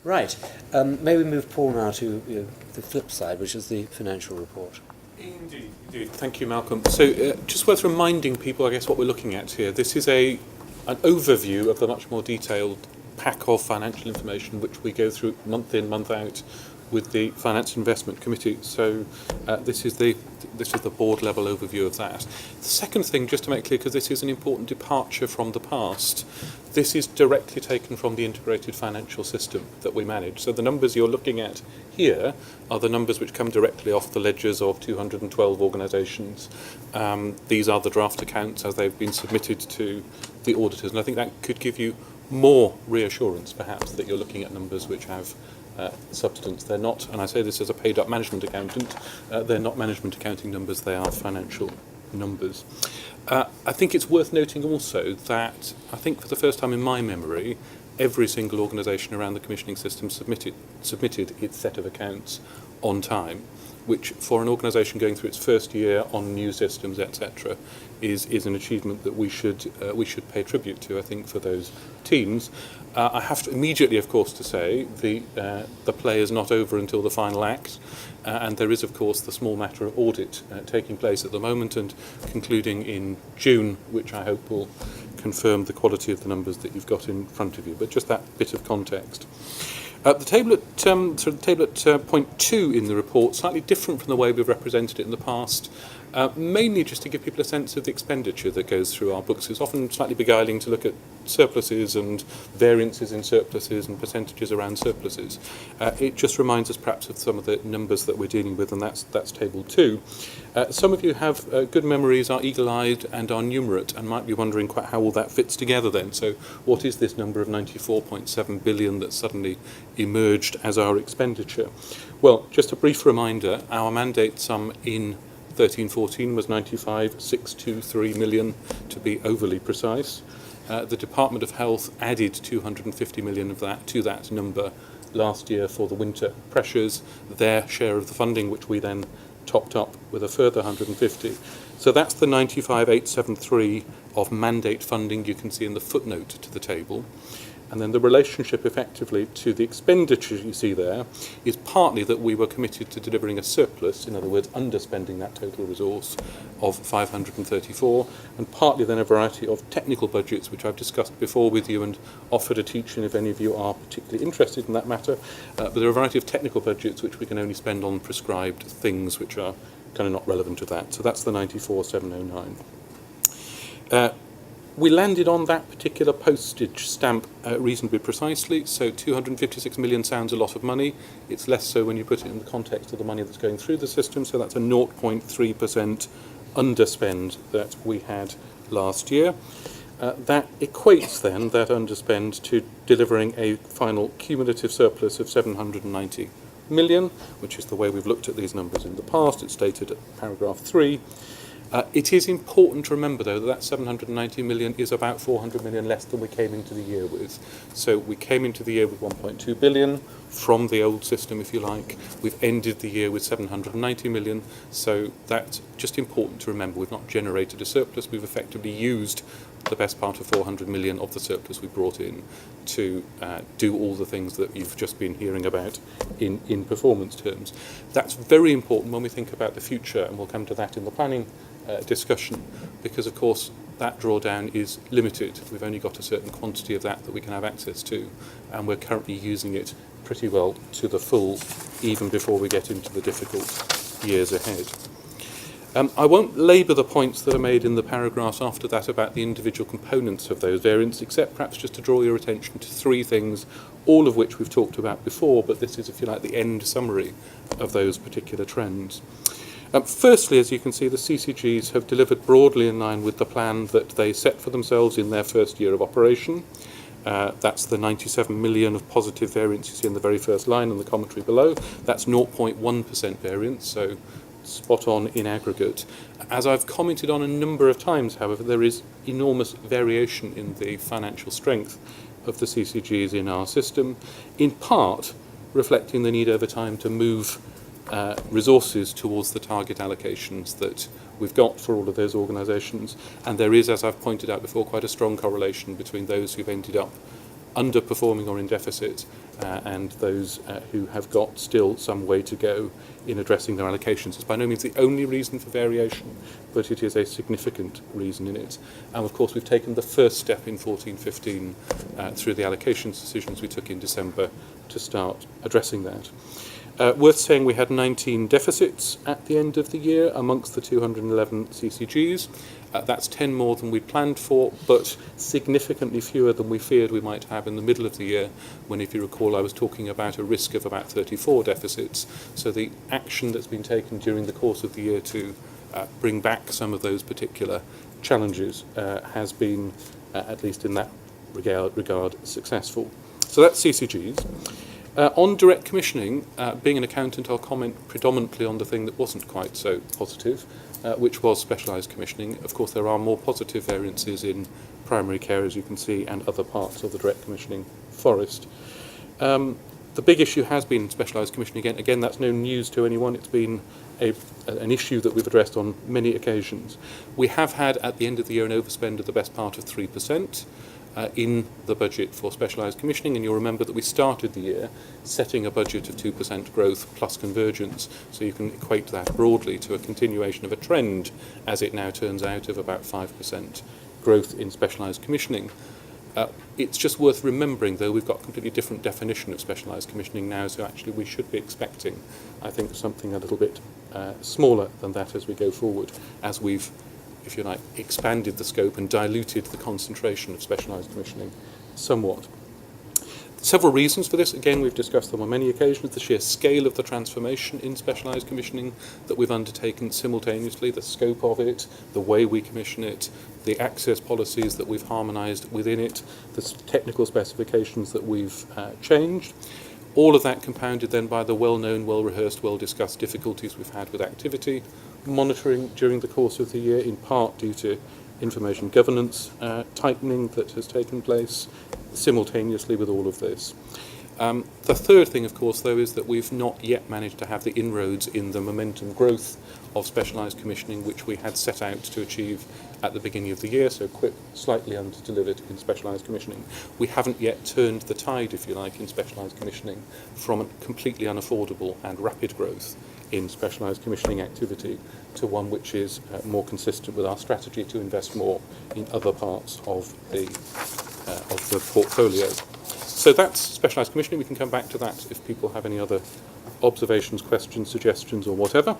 Right. May we move, Paul, now to the flip side, which is the financial report. Indeed, indeed. Thank you, Malcolm. So just worth reminding people, I guess, what we're looking at here. This is an overview of the much more detailed pack of financial information which we go through month in, month out with the Finance Investment Committee. So this is the board level overview of that. The second thing, just to make clear, because this is an important departure from the past, this is directly taken from the integrated financial system that we manage. So the numbers you're looking at here are the numbers which come directly off the ledgers of 212 organisations. These are the draft accounts as they've been submitted to the auditors, and I think that could give you more reassurance, perhaps, that you're looking at numbers which have substance. They're not, and I say this as a paid-up management accountant, they're not management accounting numbers, they are financial numbers. I think it's worth noting also that I think for the first time in my memory, every single organisation around the commissioning system submitted its set of accounts on time, which for an organisation going through its first year on new systems, etc., is an achievement that we should pay tribute to, I think, for those teams. I have to immediately, of course, to say the play is not over until the final act, and there is, of course, the small matter of audit taking place at the moment and concluding in June, which I hope will confirm the quality of the numbers that you've got in front of you. But just that bit of context. The table at point 2 in the report, slightly different from the way we've represented it in the past, mainly just to give people a sense of the expenditure that goes through our books. It's often slightly beguiling to look at surpluses and variances in surpluses and percentages around surpluses. It just reminds us perhaps of some of the numbers that we're dealing with, and that's table 2. Some of you have good memories, are eagle-eyed and are numerate, and might be wondering quite how all that fits together then. So what is this number of 94.7 billion that suddenly emerged as our expenditure? Well, just a brief reminder, our mandate sum in 13-14 was 95,623 million, to be overly precise. The Department of Health added 250 million of that to that number last year for the winter pressures, their share of the funding, which we then topped up with a further 150. So that's the 95,873 of mandate funding you can see in the footnote to the table. And then the relationship effectively to the expenditure you see there is partly that we were committed to delivering a surplus, in other words, underspending that total resource of 534, and partly then a variety of technical budgets, which I've discussed before with you and offered a teach-in if any of you are particularly interested in that matter. But there are a variety of technical budgets which we can only spend on prescribed things which are kind of not relevant to that. So that's the 94,709. We landed on that particular postage stamp reasonably precisely, so 256 million sounds a lot of money. It's less so when you put it in the context of the money that's going through the system, so that's a 0.3% underspend that we had last year. That equates then, that underspend, to delivering a final cumulative surplus of 790 million, which is the way we've looked at these numbers in the past. It's stated at paragraph 3. It is important to remember, though, that 790 million is about 400 million less than we came into the year with. So we came into the year with 1.2 billion from the old system, if you like. We've ended the year with 790 million. So that's just important to remember. We've not generated a surplus. We've effectively used the best part of 400 million of the surplus we brought in to do all the things that you've just been hearing about in performance terms. That's very important when we think about the future, and we'll come to that in the planning discussion, because of course that drawdown is limited. We've only got a certain quantity of that we can have access to, and we're currently using it pretty well to the full, even before we get into the difficult years ahead. I won't labour the points that are made in the paragraphs after that about the individual components of those variants, except perhaps just to draw your attention to 3 things, all of which we've talked about before, but this is, if you like, the end summary of those particular trends. Firstly, as you can see, the CCGs have delivered broadly in line with the plan that they set for themselves in their first year of operation. That's the 97 million of positive variance you see in the very first line and the commentary below. That's 0.1% variance, so spot on in aggregate. As I've commented on a number of times, however, there is enormous variation in the financial strength of the CCGs in our system, in part reflecting the need over time to move resources towards the target allocations that we've got for all of those organisations. And there is, as I've pointed out before, quite a strong correlation between those who've ended up underperforming or in deficit, and those who have got still some way to go in addressing their allocations. It's by no means the only reason for variation, but it is a significant reason in it. And of course, we've taken the first step in 14-15 through the allocations decisions we took in December to start addressing that. Worth saying we had 19 deficits at the end of the year amongst the 211 CCGs. That's 10 more than we planned for, but significantly fewer than we feared we might have in the middle of the year, when, if you recall, I was talking about a risk of about 34 deficits. So the action that's been taken during the course of the year to bring back some of those particular challenges has been, at least in that regard, successful. So that's CCGs. On direct commissioning, being an accountant, I'll comment predominantly on the thing that wasn't quite so positive, which was specialised commissioning. Of course, there are more positive variances in primary care, as you can see, and other parts of the direct commissioning forest. The big issue has been specialised commissioning. Again, that's no news to anyone. It's been an issue that we've addressed on many occasions. We have had, at the end of the year, an overspend of the best part of 3%. In the budget for specialised commissioning, and you'll remember that we started the year setting a budget of 2% growth plus convergence, so you can equate that broadly to a continuation of a trend, as it now turns out, of about 5% growth in specialised commissioning. It's just worth remembering, though, we've got a completely different definition of specialised commissioning now, so actually we should be expecting, I think, something a little bit smaller than that as we go forward, as we've, if you like, expanded the scope and diluted the concentration of specialised commissioning somewhat. Several reasons for this. Again, we've discussed them on many occasions. The sheer scale of the transformation in specialised commissioning that we've undertaken simultaneously, the scope of it, the way we commission it, the access policies that we've harmonised within it, the technical specifications that we've changed. All of that compounded then by the well-known, well-rehearsed, well-discussed difficulties we've had with activity monitoring during the course of the year, in part due to information governance tightening that has taken place simultaneously with all of this. The third thing, of course, though, is that we've not yet managed to have the inroads in the momentum growth of specialised commissioning which we had set out to achieve at the beginning of the year, so slightly under-delivered in specialised commissioning. We haven't yet turned the tide, if you like, in specialised commissioning from a completely unaffordable and rapid growth in specialised commissioning activity to one which is more consistent with our strategy to invest more in other parts of the portfolio. So that's specialised commissioning. We can come back to that if people have any other observations, questions, suggestions, or whatever.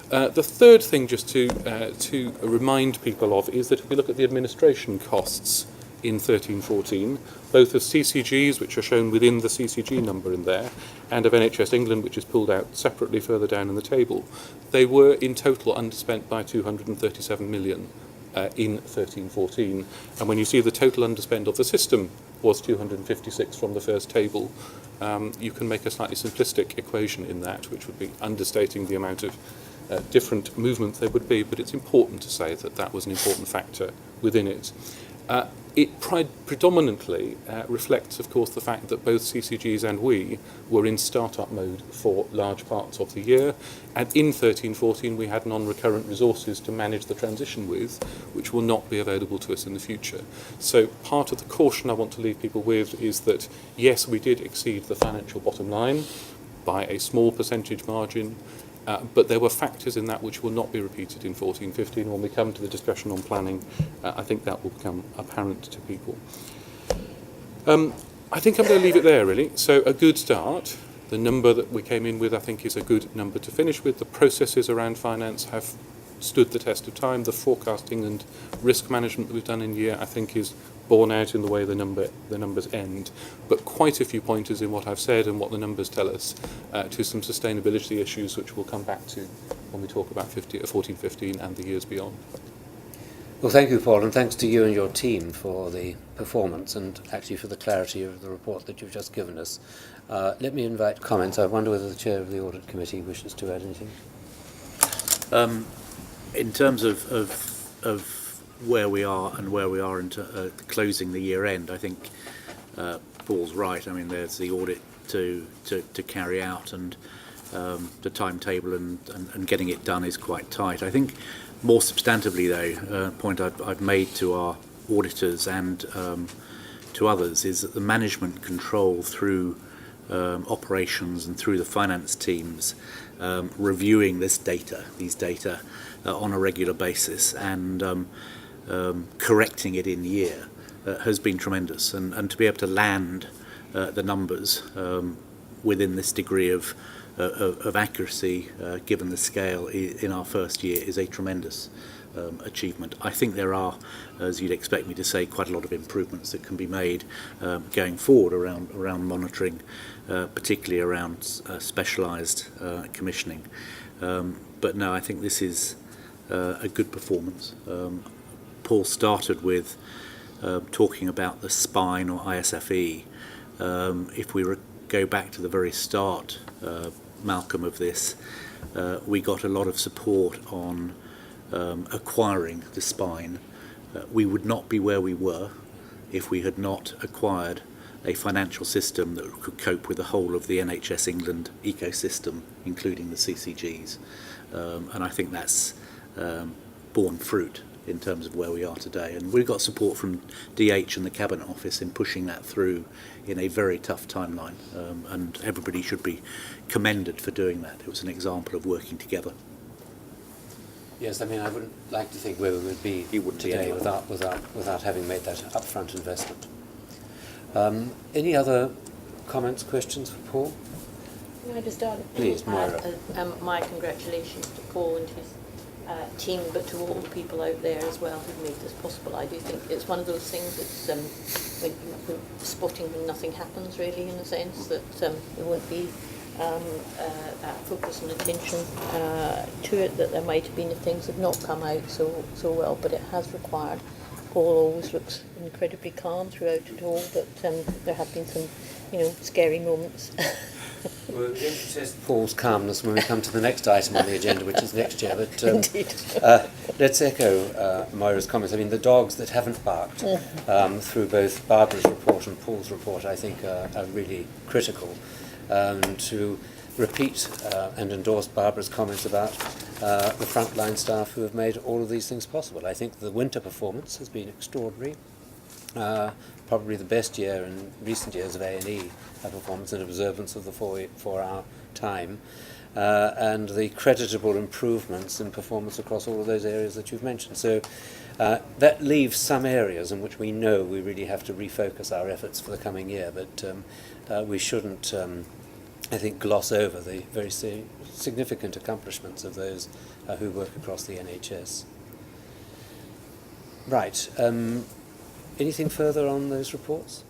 The third thing, just to remind people of, is that if we look at the administration costs in 13-14, both of CCGs, which are shown within the CCG number in there, and of NHS England, which is pulled out separately further down in the table, they were in total underspent by 237 million in 13-14. And when you see the total underspend of the system was 256 from the first table, you can make a slightly simplistic equation in that, which would be understating the amount of different movements there would be, but it's important to say that that was an important factor within it. It predominantly reflects, of course, the fact that both CCGs and we were in start-up mode for large parts of the year, and in 13-14 we had non-recurrent resources to manage the transition with, which will not be available to us in the future. So part of the caution I want to leave people with is that, yes, we did exceed the financial bottom line by a small percentage margin, but there were factors in that which will not be repeated in 14-15. When we come to the discussion on planning, I think that will become apparent to people. I think I'm going to leave it there, really. So a good start. The number that we came in with, I think, is a good number to finish with. The processes around finance have stood the test of time. The forecasting and risk management that we've done in year, I think, is borne out in the way the numbers end. But quite a few pointers in what I've said and what the numbers tell us to some sustainability issues, which we'll come back to when we talk about 14-15 and the years beyond. Well, thank you, Paul, and thanks to you and your team for the performance and actually for the clarity of the report that you've just given us. Let me invite comments. I wonder whether the chair of the Audit Committee wishes to add anything. In terms of where we are and where we are into closing the year end, I think Paul's right. I mean, there's the audit to carry out, and the timetable and getting it done is quite tight. I think more substantively, though, a point I've made to our auditors and to others is that the management control through operations and through the finance teams reviewing these data on a regular basis and correcting it in year has been tremendous, and to be able to land the numbers within this degree of accuracy, given the scale in our first year, is a tremendous achievement. I think there are, as you'd expect me to say, quite a lot of improvements that can be made going forward around monitoring, particularly around specialised commissioning. But no, I think this is a good performance. Paul started with talking about the spine or ISFE. If we go back to the very start, Malcolm, of this, we got a lot of support on acquiring the spine. We would not be where we were if we had not acquired a financial system that could cope with the whole of the NHS England ecosystem, including the CCGs. And I think that's borne fruit in terms of where we are today. And we've got support from DH and the Cabinet Office in pushing that through in a very tough timeline. And everybody should be commended for doing that. It was an example of working together. Yes, I mean, I wouldn't like to think where we would be today without having made that upfront investment. Any other comments, questions for Paul? Can I just start? Please, Moira. My congratulations to Paul and his team, but to all the people out there as well who made this possible. I do think it's one of those things that's when spotting when nothing happens, really, in a sense, that there won't be that focus and attention to it, that there might have been if things had not come out so well, but it has required. Paul always looks incredibly calm throughout it all, but there have been some, scary moments. We'll test Paul's calmness when we come to the next item on the agenda, which is next year. But Indeed. Let's echo Moira's comments. I mean, the dogs that haven't barked through both Barbara's report and Paul's report, I think, are really critical. To repeat and endorse Barbara's comments about the frontline staff who have made all of these things possible. I think the winter performance has been extraordinary. Probably the best year in recent years of A&E performance and observance of the 4-hour time, and the creditable improvements in performance across all of those areas that you've mentioned. So that leaves some areas in which we know we really have to refocus our efforts for the coming year, but we shouldn't, I think, gloss over the very significant accomplishments of those who work across the NHS. Right. Anything further on those reports?